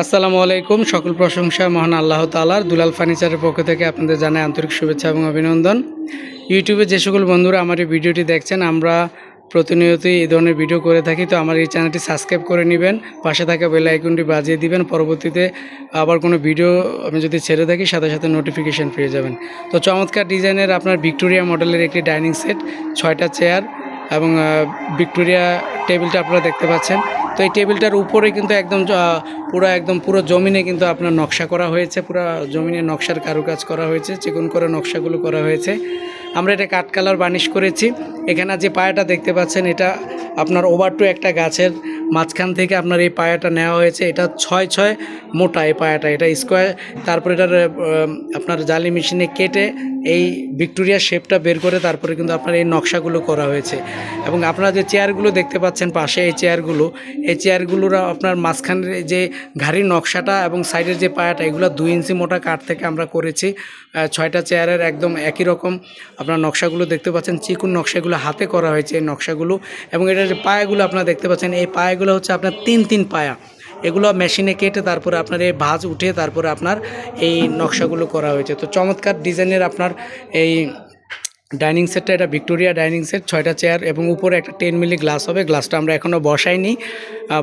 আসসালামু আলাইকুম। সকল প্রশংসা মহান আল্লাহ তাআলার। দুলাল ফার্নিচারের পক্ষ থেকে আপনাদের জানাই আন্তরিক শুভেচ্ছা এবং অভিনন্দন। ইউটিউবে যে সকল বন্ধুরা আমার এই ভিডিওটি দেখছেন, আমরা প্রতিনিয়তই এই ধরনের ভিডিও করে থাকি। তো আমার এই চ্যানেলটি সাবস্ক্রাইব করে নেবেন, পাশে থাকা বেল আইকনটি বাজিয়ে দিবেন। পরবর্তীতে আবার কোনো ভিডিও আমি যদি ছেড়ে থাকি সাথে সাথে নোটিফিকেশান পেয়ে যাবেন। তো চমৎকার ডিজাইনের আপনার ভিক্টোরিয়া মডেলের একটি ডাইনিং সেট, 6টা চেয়ার এবং ভিক্টোরিয়া টেবিলটা আপনারা দেখতে পাচ্ছেন। তো এই টেবিলটার উপরে কিন্তু পুরো জমিনে কিন্তু আপনার নকশা করা হয়েছে, পুরো জমিনে নকশার কারুকাজ করা হয়েছে, চিকন করে নকশাগুলো করা হয়েছে। আমরা এটা কাঠ কালার বার্নিশ করেছি। এখানে যে পায়াটা দেখতে পাচ্ছেন, এটা আপনার ওভার টু একটা গাছের মাঝখান থেকে আপনার এই পায়াটা নেওয়া হয়েছে। এটা 6 মোটা এই পায়াটা, এটা স্কোয়ার। তারপরে এটার আপনার জালি মেশিনে কেটে এই ভিক্টোরিয়া শেপটা বের করে তারপরে কিন্তু আপনার এই নকশাগুলো করা হয়েছে। এবং আপনারা যে চেয়ারগুলো দেখতে পাচ্ছেন পাশে, এই চেয়ারগুলোর আপনার মাঝখানের যে ঘাড়ির নকশাটা এবং সাইডের যে পায়াটা, এগুলো 2 ইঞ্চি মোটা কাঠ থেকে আমরা করেছি। 6টা চেয়ারের একদম একই রকম আপনার নকশাগুলো দেখতে পাচ্ছেন, চিকুন নকশাগুলো হাতে করা হয়েছে এই নকশাগুলো। এবং এটার যে পায়াগুলো আপনারা দেখতে পাচ্ছেন, এই পায়াগুলো হচ্ছে আপনার 3 পায়া। এগুলো মেশিনে কেটে তারপরে আপনার এই ভাঁজ উঠে তারপরে আপনার এই নকশাগুলো করা হয়েছে। তো চমৎকার ডিজাইনের আপনার এই ডাইনিং সেটটা, এটা ভিক্টোরিয়া ডাইনিং সেট, 6টা চেয়ার এবং উপরে একটা 10 মিলি গ্লাস হবে। গ্লাসটা আমরা এখনও বসাইনি,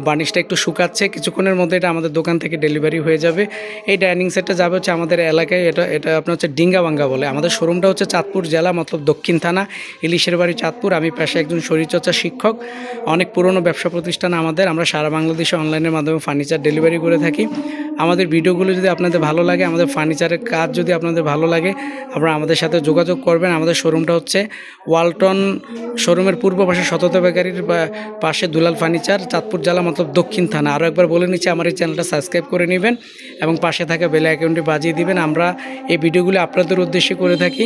বার্নিশটা একটু শুকাচ্ছে। কিছুক্ষণের মধ্যে এটা আমাদের দোকান থেকে ডেলিভারি হয়ে যাবে। এই ডাইনিং সেটটা যাবে হচ্ছে আমাদের এলাকায়, এটা আপনার হচ্ছে ডিঙ্গাবাঙ্গা বলে। আমাদের শোরুমটা হচ্ছে চাঁদপুর জেলা, মতলব দক্ষিণ থানা, ইলিশের বাড়ি, চাঁদপুর। আমি পেশায় একজন শরীরচর্চা শিক্ষক। অনেক পুরনো ব্যবসা প্রতিষ্ঠান আমাদের। আমরা সারা বাংলাদেশে অনলাইনের মাধ্যমে ফার্নিচার ডেলিভারি করে থাকি। আমাদের ভিডিওগুলো যদি আপনাদের ভালো লাগে, আমাদের ফার্নিচারের কাজ যদি আপনাদের ভালো লাগে, আপনারা আমাদের সাথে যোগাযোগ করবেন। আমাদের শোরুমটা হচ্ছে ওয়ালটন শোরুমের পূর্ব পাশে সততা বেকারির পাশে দুলাল ফার্নিচার, চাঁদপুর জেলা, মতলব দক্ষিণ থানা। আরও একবার বলে নিচ্ছি, আমার এই চ্যানেলটা সাবস্ক্রাইব করে নেবেন এবং পাশে থাকা বেল আইকনটি বাজিয়ে দিবেন। আমরা এই ভিডিওগুলি আপনাদের উদ্দেশ্যে করে থাকি।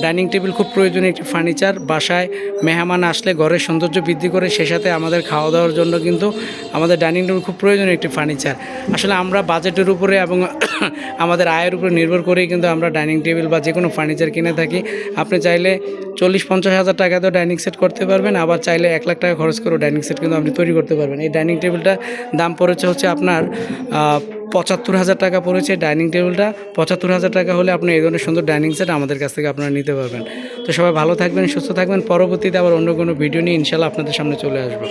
ডাইনিং টেবিল খুব প্রয়োজনীয় একটি ফার্নিচার। বাসায় মেহমান আসলে ঘরের সৌন্দর্য বৃদ্ধি করে, সে সাথে আমাদের খাওয়া দাওয়ার জন্য কিন্তু আমাদের ডাইনিং টেবিল খুব প্রয়োজনীয় একটি ফার্নিচার। আসলে আমরা বাজেটের উপরে এবং আমাদের আয়ের উপরে নির্ভর করেই কিন্তু আমরা ডাইনিং টেবিল বা যে কোনো ফার্নিচার কিনে থাকি। আপনি চাইলে 40-50 হাজার টাকাতেও ডাইনিং সেট করতে পারবেন, আবার চাইলে 1 লাখ টাকা খরচ করে ডাইনিং সেট কিন্তু আপনি তৈরি করতে পারবেন। এই ডাইনিং টেবিলটার দাম পড়েছে হচ্ছে আপনার 75,000 টাকা পড়েছে। ডাইনিং টেবিলটা 75,000 টাকা হলে আপনি এই ধরনের সুন্দর ডাইনিং সেট আমাদের কাছ থেকে আপনারা নিতে পারবেন। তো সবাই ভালো থাকবেন, সুস্থ থাকবেন। পরবর্তীতে আবার অন্য কোনো ভিডিও নিয়ে ইনশাল্লাহ আপনাদের সামনে চলে আসবো।